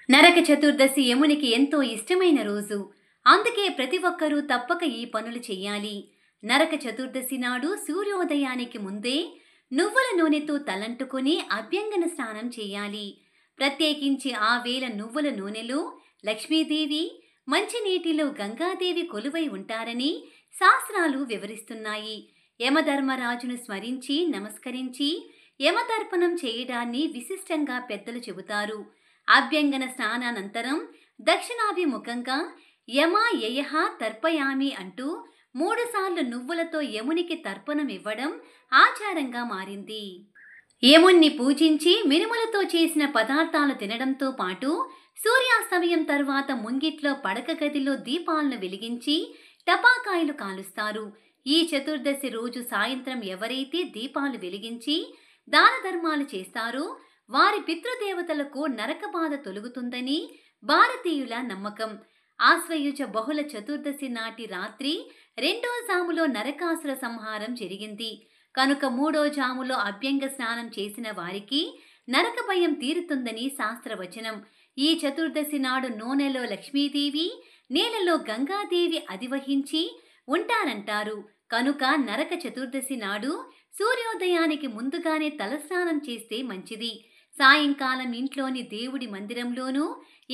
నరక చతుర్దశి యమునికి ఎంతో ఇష్టమైన రోజు. అందుకే ప్రతి ఒక్కరూ తప్పక ఈ పనులు చెయ్యాలి. నరక చతుర్దశి నాడు సూర్యోదయానికి ముందే నువ్వుల నూనెతో తలంటుకొని అభ్యంగన స్నానం చేయాలి. ప్రత్యేకించి ఆ వేళ నువ్వుల నూనెలో లక్ష్మీదేవి, మంచినీటిలో గంగాదేవి కొలువై ఉంటారని శాస్త్రాలు వివరిస్తున్నాయి. యమధర్మరాజును స్మరించి నమస్కరించి యమతర్పణం చేయడాన్ని విశిష్టంగా పెద్దలు చెబుతారు. అభ్యంగన స్నానానంతరం దక్షిణాభిముఖంగా యమ యయః తర్పయామి అంటూ 3 సార్లు నువ్వులతో యమునికి తర్పణం ఇవ్వడం ఆచారంగా మారింది. యముణ్ణి పూజించి మినుములతో చేసిన పదార్థాలు తినడంతో పాటు సూర్యాస్తమయం తర్వాత ముంగిట్లో పడక గదిలో దీపాలను వెలిగించి టపాకాయలు కాలుస్తారు. ఈ చతుర్దశి రోజు సాయంత్రం ఎవరైతే దీపాలు వెలిగించి దాన ధర్మాలు చేస్తారో వారి పితృదేవతలకు నరక బాధ తొలగుతుందని భారతీయుల నమ్మకం. ఆశ్వయుజ బహుళ చతుర్దశి నాటి రాత్రి 2వ జాములో నరకాసుర సంహారం జరిగింది కనుక 3వ జాములో అభ్యంగ స్నానం చేసిన వారికి నరక భయం తీరుతుందని శాస్త్రవచనం. ఈ చతుర్దశి నాడు నూనెలో లక్ష్మీదేవి, నేలలో గంగాదేవి అధివహించి ఉంటారంటారు. కనుక నరక చతుర్దశి నాడు సూర్యోదయానికి ముందుగానే తలస్నానం చేస్తే మంచిది. సాయంకాలం ఇంట్లోని దేవుడి మందిరంలోనూ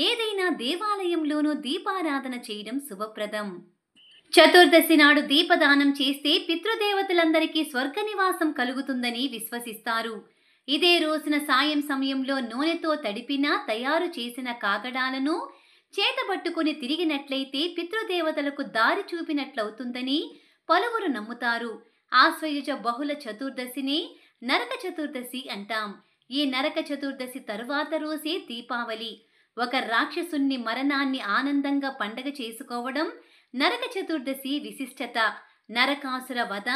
ఏదైనా దేవాలయంలోనూ దీపారాధన చేయడం శుభప్రదం. చతుర్దశి నాడు దీపదానం చేస్తే పితృదేవతలందరికీ స్వర్గ నివాసం కలుగుతుందని విశ్వసిస్తారు. ఇదే రోజున సాయం సమయంలో నూనెతో తడిపిన తయారు చేసిన కాగడాలను చేతబట్టుకుని తిరిగినట్లయితే పితృదేవతలకు దారి చూపినట్లవుతుందని పలువురు నమ్ముతారు. ఆశ్వయుజ బహుళ చతుర్దశిని నరక చతుర్దశి అంటాం. ఈ నరక చతుర్దశి తరువాత రోజే దీపావళి. ఒక రాక్షసుని మరణాన్ని ఆనందంగా పండగ చేసుకోవడం నరక చతుర్దశి విశిష్టత. నరకాసుర వధ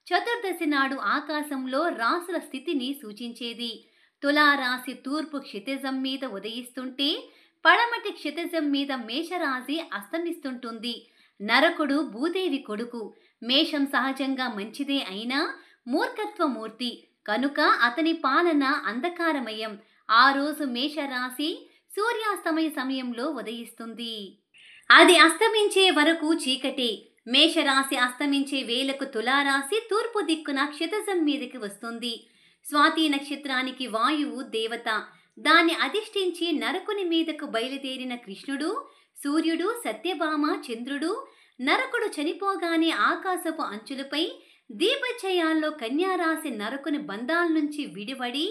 చతుర్దశి నాడు ఆకాశంలో రాసుల స్థితిని సూచించేది. తులారాశి తూర్పు క్షితిజం మీద ఉదయిస్తుంటే పడమటి క్షితిజం మీద మేషరాశి అస్తమిస్తుంటుంది. నరకుడు భూదేవి కొడుకు. మేషం సహజంగా మంచిదే అయినా మూర్ఖత్వమూర్తి కనుక అతని పాలన అంధకారమయం. ఆ రోజు మేషరాశి సూర్యాస్తమయ సమయంలో ఉదయిస్తుంది. అది అస్తమించే వరకు చీకటే. మేషరాశి అస్తమించే వేళకు తులారాశి తూర్పు దిక్కున క్షితిజం మీదకి వస్తుంది. స్వాతి నక్షత్రానికి వాయువు దేవత. దాన్ని అధిష్ఠించి నరకుని మీదకు బయలుదేరిన కృష్ణుడు, సూర్యుడు, సత్యభామ, చంద్రుడు నరకుడు చనిపోగానే ఆకాశపు అంచులపై దీపచయాల్లో కన్యారాశి నరకుని బంధాల నుంచి విడివడి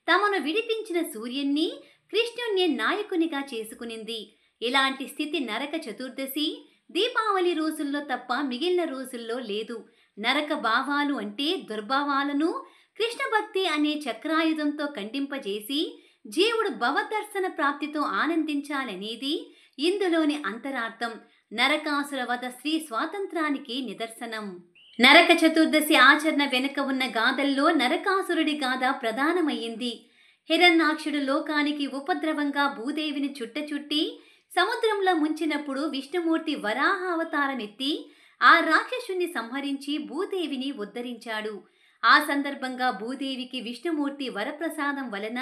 తమను విడిపించిన సూర్యుణ్ణి, కృష్ణుణ్ణి నాయకునిగా చేసుకునింది. ఇలాంటి స్థితి నరక చతుర్దశి దీపావళి రోజుల్లో తప్ప మిగిలిన రోజుల్లో లేదు. నరక భావాలు అంటే దుర్భావాలను కృష్ణ భక్తి అనే చక్రాయుధంతో ఖండింపజేసి జీవుడు భవదర్శన ప్రాప్తితో ఆనందించాలనేది ఇందులోని అంతరార్థం. నరకాసుర వధ శ్రీ స్వాతంత్రానికి నిదర్శనం. నరక చతుర్దశి ఆచరణ వెనుక ఉన్న గాథల్లో నరకాసురుడి గాథ ప్రధానమయ్యింది. హిరణ్యాక్షుడు లోకానికి ఉపద్రవంగా భూదేవిని చుట్టి సముద్రంలో ముంచినప్పుడు విష్ణుమూర్తి వరాహ అవతారం ఎత్తి ఆ రాక్షసుని సంహరించి భూదేవిని ఉద్ధరించాడు. ఆ సందర్భంగా భూదేవికి విష్ణుమూర్తి వరప్రసాదం వలన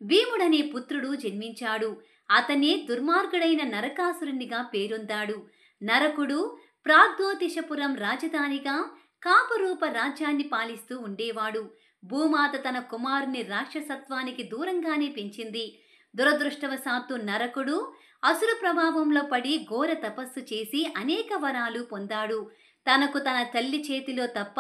భీముడనే పుత్రుడు జన్మించాడు. అతనే దుర్మార్గుడైన నరకాసురునిగా పేరొందాడు. నరకుడు ప్రాగ్జ్యోతిషపురం రాజధానిగా కాపురూప రాజ్యాన్ని పాలిస్తూ ఉండేవాడు. భూమాత తన కుమారుని రాక్షసత్వానికి దూరంగానే పెంచింది. దురదృష్టవశాత్తు నరకుడు అసురు ప్రభావంలో పడి ఘోర తపస్సు చేసి అనేక వరాలు పొందాడు. తనకు తన తల్లి చేతిలో తప్ప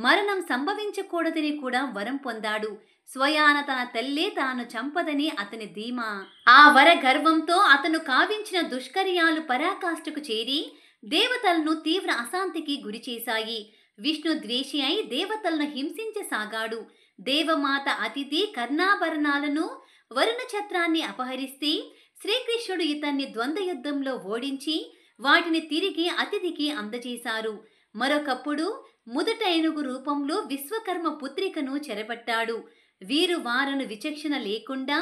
మరణం సంభవించకూడదని కూడా వరం పొందాడు. స్వయాన తన తల్లే తాను చంపదని అతని ధీమా. ఆ వర గర్వంతో అతను కావించిన దుష్కర్యాలు పరాకాష్ఠకు చేరి దేవతలను తీవ్ర అశాంతికి గురిచేశాయి. విష్ణు ద్వేషి అయి దేవతలను హింసించసాగాడు. దేవమాత అతిథి కర్ణాభరణాలను వరుణ ఛత్రాన్ని అపహరిస్తే శ్రీకృష్ణుడు ఇతన్ని ద్వంద్వ యుద్ధంలో ఓడించి వాటిని తిరిగి అతిథికి అందజేశారు. మరొకప్పుడు ముదట ఏనుగు రూపంలో విశ్వకర్మ పుత్రికను చెరబట్టాడు. వీరు వారను విచక్షణ లేకుండా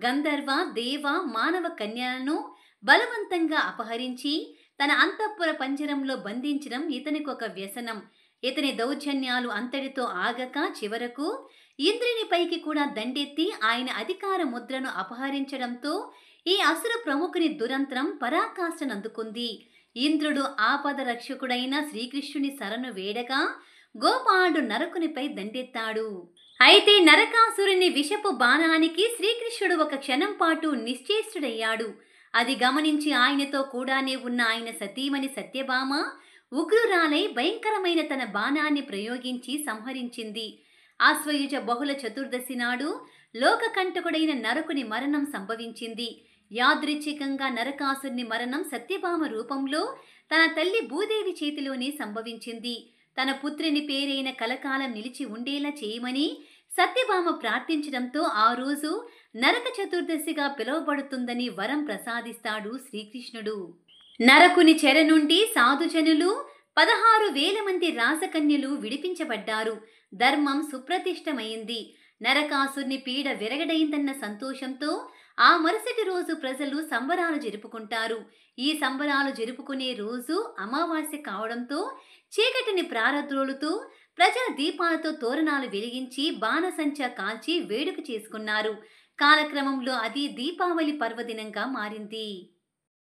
గంధర్వ, దేవ, మానవ కన్యలను బలవంతంగా అపహరించి తన అంతఃపుర పంజరంలో బంధించడం ఇతనికి ఒక వ్యసనం. ఇతని దౌర్జన్యాలు అంతటితో ఆగక చివరకు ఇంద్రుని పైకి కూడా దండెత్తి ఆయన అధికార ముద్రను అపహరించడంతో ఈ అసుర ప్రముఖుని దురంత్రం పరాకాష్ఠనందుకుంది. ఇంద్రుడు ఆపద రక్షకుడైన శ్రీకృష్ణుని శరణు వేడగా గోపాలుడు నరకునిపై దండెత్తాడు. అయితే నరకాసురుని విషపు బాణానికి శ్రీకృష్ణుడు ఒక క్షణం పాటు నిశ్చేష్టుడయ్యాడు. అది గమనించి ఆయనతో కూడానే ఉన్న ఆయన సతీమణి సత్యభామ ఉగ్రురాలై భయంకరమైన తన బాణాన్ని ప్రయోగించి సంహరించింది. ఆశ్వయుజ బహుళ చతుర్దశి నాడు లోకకంటకుడైన నరకుని మరణం సంభవించింది. యాదృచ్ఛికంగా నరకాసురుని మరణం సత్యభామ రూపంలో తన తల్లి భూదేవి చేతిలోనే సంభవించింది. తన పుత్రుని పేరైన కలకాలం నిలిచి ఉండేలా చేయమని సత్యభామ ప్రార్థించడంతో ఆ రోజు నరక చతుర్దశిగా పిలువబడుతుందని వరం ప్రసాదిస్తాడు శ్రీకృష్ణుడు. నరకుని చెర నుండి సాధుజనులు 16,000 మంది రాసకన్యలు విడిపించబడ్డారు. ధర్మం సుప్రతిష్టమైంది. నరకాసుని పీడ విరగడైందన్న సంతోషంతో ఆ మరుసటి రోజు ప్రజలు సంబరాలు జరుపుకుంటారు. ఈ సంబరాలు జరుపుకునే రోజు అమావాస్య కావడంతో చీకటిని ప్రారద్రోలుతూ ప్రజల దీపాలతో తోరణాలు వెలిగించి బాణసంచా కాల్చి వేడుక చేసుకున్నారు. కాలక్రమంలో అది దీపావళి పర్వదినంగా మారింది.